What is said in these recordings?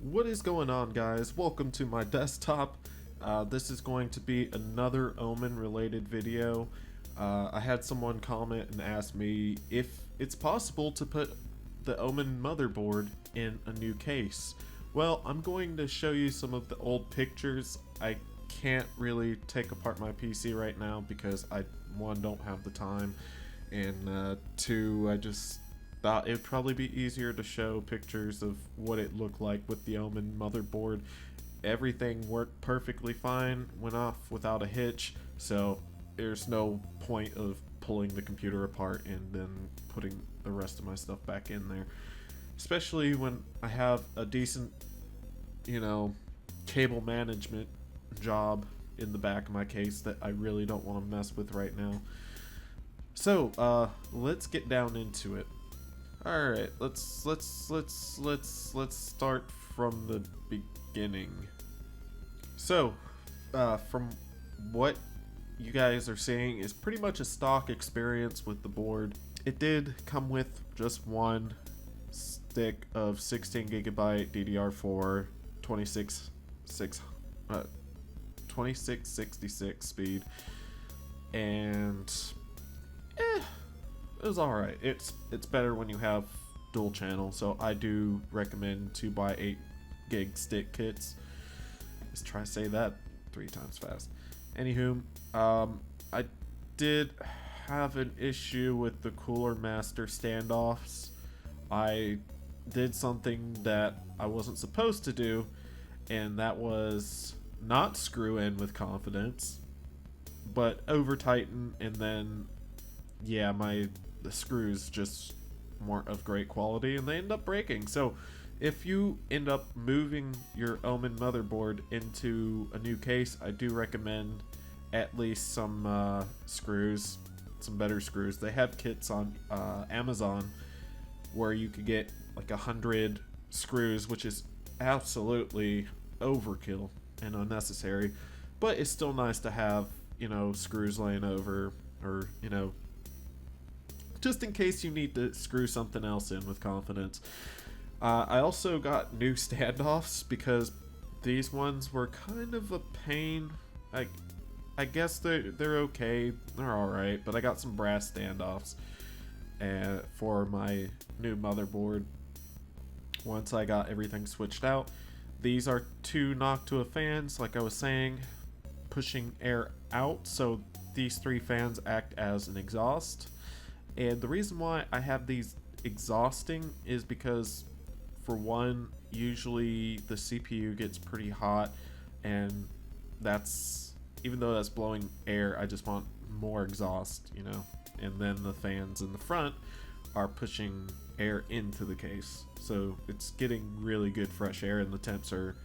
What is going on, guys? Welcome to my desktop. This is going to be another Omen related video. I had someone comment and ask me if it's possible to put the Omen motherboard in a new case. Well, I'm going to show you some of the old pictures. I can't really take apart my PC right now because I, one, don't have the time, and two, I just thought it would probably be easier to show pictures of what it looked like with the Omen motherboard. Everything worked perfectly fine, went off without a hitch, so there's no point of pulling the computer apart and then putting the rest of my stuff back in there. Especially when I have a decent, cable management job in the back of my case that I really don't want to mess with right now. So, let's get down into it. All right, let's start from the beginning. So, from what you guys are seeing is pretty much a stock experience with the board. It did come with just one stick of 16 gigabyte DDR4 2666 speed, and it was alright. It's better when you have dual channel, so I do recommend 2x8 gig stick kits. Let's try to say that 3 times fast. Anywho, I did have an issue with the Cooler Master standoffs. I did something that I wasn't supposed to do, and that was not screw in with confidence, but over tighten, and then yeah, the screws just weren't of great quality and they end up breaking. So if you end up moving your Omen motherboard into a new case, I do recommend at least some screws, some better screws. They have kits on Amazon where you could get like 100 screws, which is absolutely overkill and unnecessary, but it's still nice to have, screws laying over, or just in case you need to screw something else in with confidence. I also got new standoffs because these ones were kind of a pain. I guess they're okay, they're alright, but I got some brass standoffs for my new motherboard. Once I got everything switched out, these are 2 Noctua fans, like I was saying, pushing air out, so these 3 fans act as an exhaust. And the reason why I have these exhausting is because, for one, usually the CPU gets pretty hot, and that's, even though that's blowing air, I just want more exhaust, and then the fans in the front are pushing air into the case, so it's getting really good fresh air, and the temps are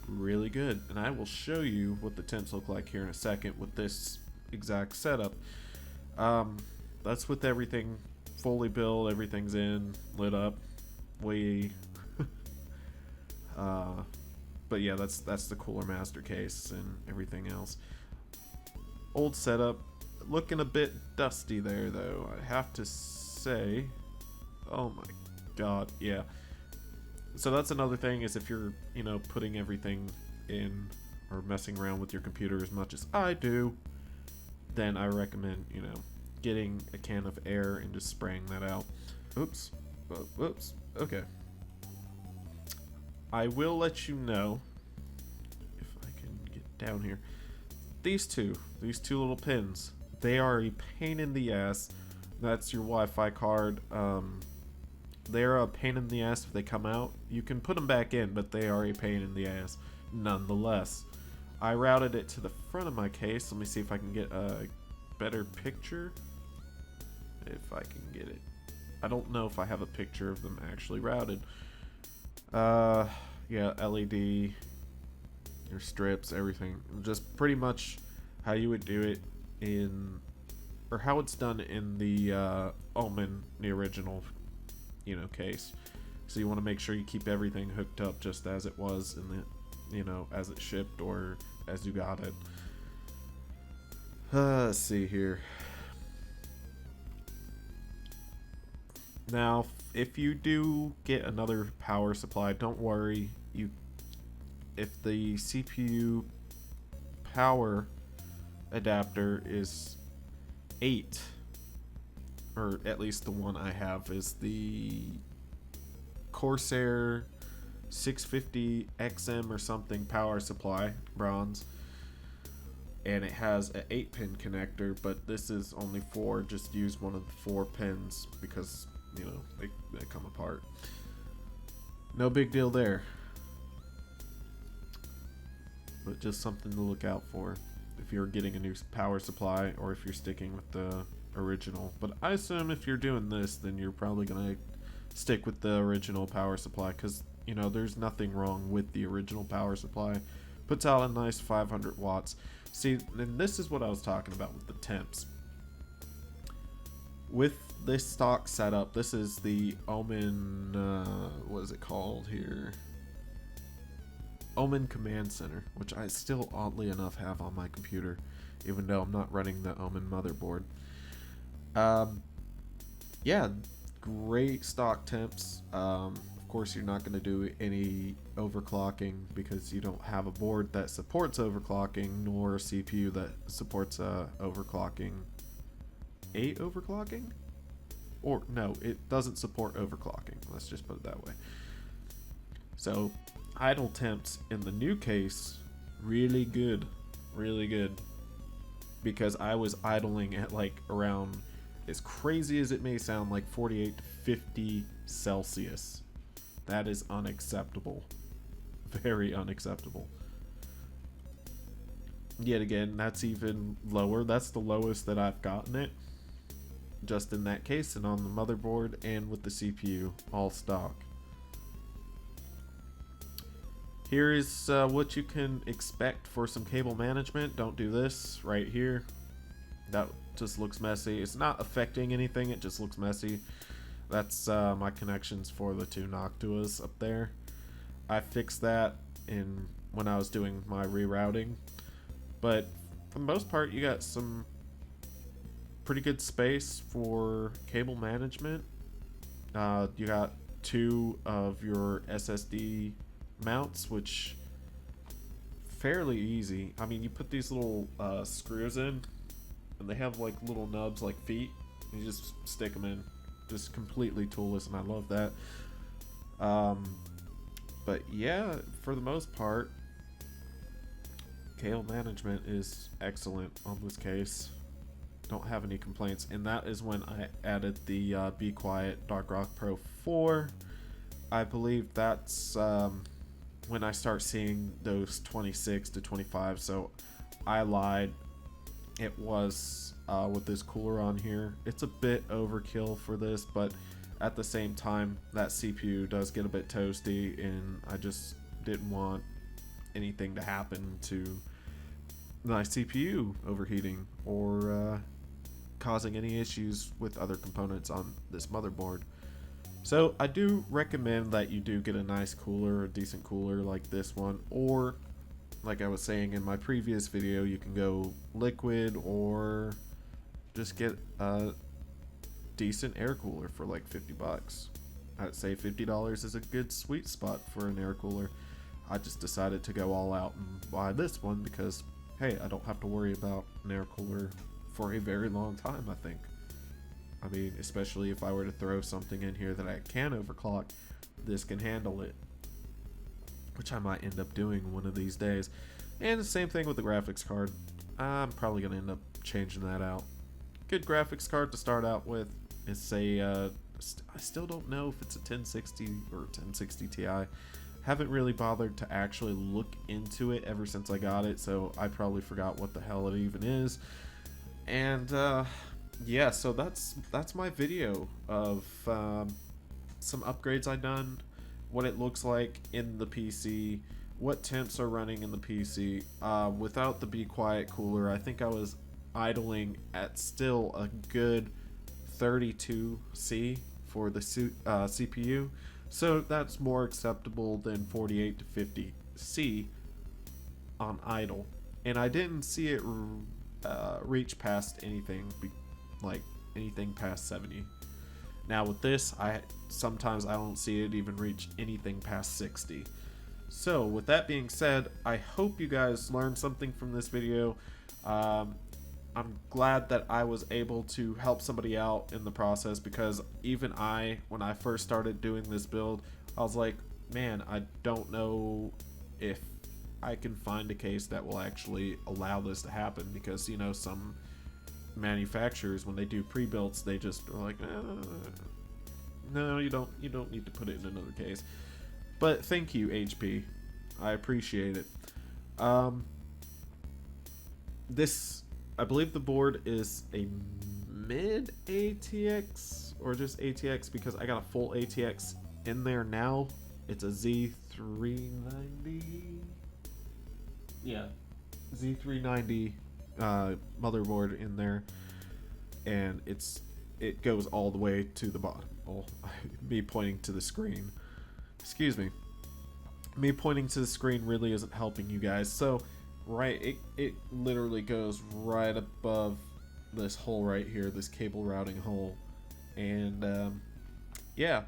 really good. And I will show you what the temps look like here in a second with this exact setup. That's with everything fully built, everything's in, lit up. But yeah, that's the Cooler Master case and everything else. Old setup, looking a bit dusty there though, I have to say. Oh my god, yeah. So that's another thing, is if you're, putting everything in or messing around with your computer as much as I do, then I recommend, getting a can of air and just spraying that out. Oops. Whoops. Okay. I will let you know, if I can get down here, these two little pins, they are a pain in the ass. That's your Wi-Fi card. They're a pain in the ass if they come out. You can put them back in, but they are a pain in the ass nonetheless. I routed it to the front of my case. Let me see if I can get a better picture. If I can get it. I don't know if I have a picture of them actually routed. Yeah, LED, your strips, everything. Just pretty much how you would do it in, or how it's done in the Omen, the original, case. So you want to make sure you keep everything hooked up just as it was in the, as it shipped or as you got it. Let's see here. Now, if you do get another power supply, don't worry. You if the CPU power adapter is 8, or at least the one I have is the Corsair 650 XM or something power supply, bronze, and it has an 8-pin connector, but this is only 4. Just use one of the 4 pins because, you know, they come apart. No big deal there, but just something to look out for if you're getting a new power supply or if you're sticking with the original. But I assume if you're doing this, then you're probably gonna stick with the original power supply, because, you know, there's nothing wrong with the original power supply. Puts out a nice 500 watts. See, and this is what I was talking about with the temps. With this stock setup, this is the Omen, what is it called here? Omen Command Center, which I still oddly enough have on my computer, even though I'm not running the Omen motherboard. Yeah, great stock temps. Of course, you're not going to do any overclocking because you don't have a board that supports overclocking, nor a CPU that supports overclocking. Overclocking? Or no, it doesn't support overclocking. Let's just put it that way. So idle temps in the new case, really good, because I was idling at like around, as crazy as it may sound, like 48 to 50 Celsius. That is unacceptable, very unacceptable. Yet again, that's even lower. That's the lowest that I've gotten it, just in that case, and on the motherboard and with the CPU, all stock. Here is what you can expect for some cable management. Don't do this right here. That just looks messy. It's not affecting anything, it just looks messy. That's my connections for the 2 Noctuas up there. I fixed that when I was doing my rerouting. But for the most part, you got some pretty good space for cable management. You got 2 of your SSD mounts, which fairly easy. I mean, you put these little screws in, and they have like little nubs like feet, and you just stick them in, just completely toolless, and I love that. But yeah, for the most part, cable management is excellent on this case. Don't have any complaints, and that is when I added the Be Quiet Dark Rock Pro 4. I believe that's when I start seeing those 26 to 25, so I lied. It was with this cooler on here. It's a bit overkill for this, but at the same time, that CPU does get a bit toasty, and I just didn't want anything to happen to my CPU overheating or causing any issues with other components on this motherboard. So I do recommend that you do get a nice cooler, a decent cooler like this one, or like I was saying in my previous video, you can go liquid or just get a decent air cooler for like 50 bucks. I'd say $50 is a good sweet spot for an air cooler. I just decided to go all out and buy this one because, hey, I don't have to worry about an air cooler for a very long time, I think. I mean, especially if I were to throw something in here that I can overclock, this can handle it, which I might end up doing one of these days. And the same thing with the graphics card. I'm probably going to end up changing that out. Good graphics card to start out with. It's a, I still don't know if it's a 1060 or 1060 Ti. Haven't really bothered to actually look into it ever since I got it, so I probably forgot what the hell it even is. And yeah, so that's my video of some upgrades I've done, what it looks like in the PC, what temps are running in the PC. Without the Be Quiet cooler, I think I was idling at still a good 32C for the CPU, so that's more acceptable than 48 to 50C on idle, and I didn't see it reach past anything past 70. Now with this, sometimes I don't see it even reach anything past 60. So with that being said, I hope you guys learned something from this video. I'm glad that I was able to help somebody out in the process, because even when I first started doing this build, I was like, man, I don't know if I can find a case that will actually allow this to happen, because, you know, some manufacturers, when they do pre-builds, they just are like, no, you don't need to put it in another case. But thank you, HP. I appreciate it. I believe the board is a mid ATX or just ATX, because I got a full ATX in there now. It's a Z390. Yeah, Z390 motherboard in there, and it goes all the way to the bottom. Oh, me pointing to the screen. Excuse me. Me pointing to the screen really isn't helping you guys. So, right, it literally goes right above this hole right here, this cable routing hole. And, yeah.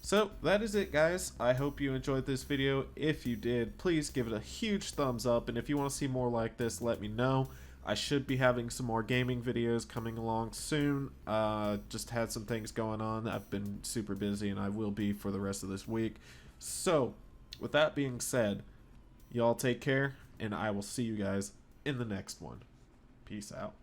So, that is it, guys. I hope you enjoyed this video. If you did, please give it a huge thumbs up. And if you want to see more like this, let me know. I should be having some more gaming videos coming along soon. Just had some things going on. I've been super busy, and I will be for the rest of this week. So, with that being said, y'all take care, and I will see you guys in the next one. Peace out.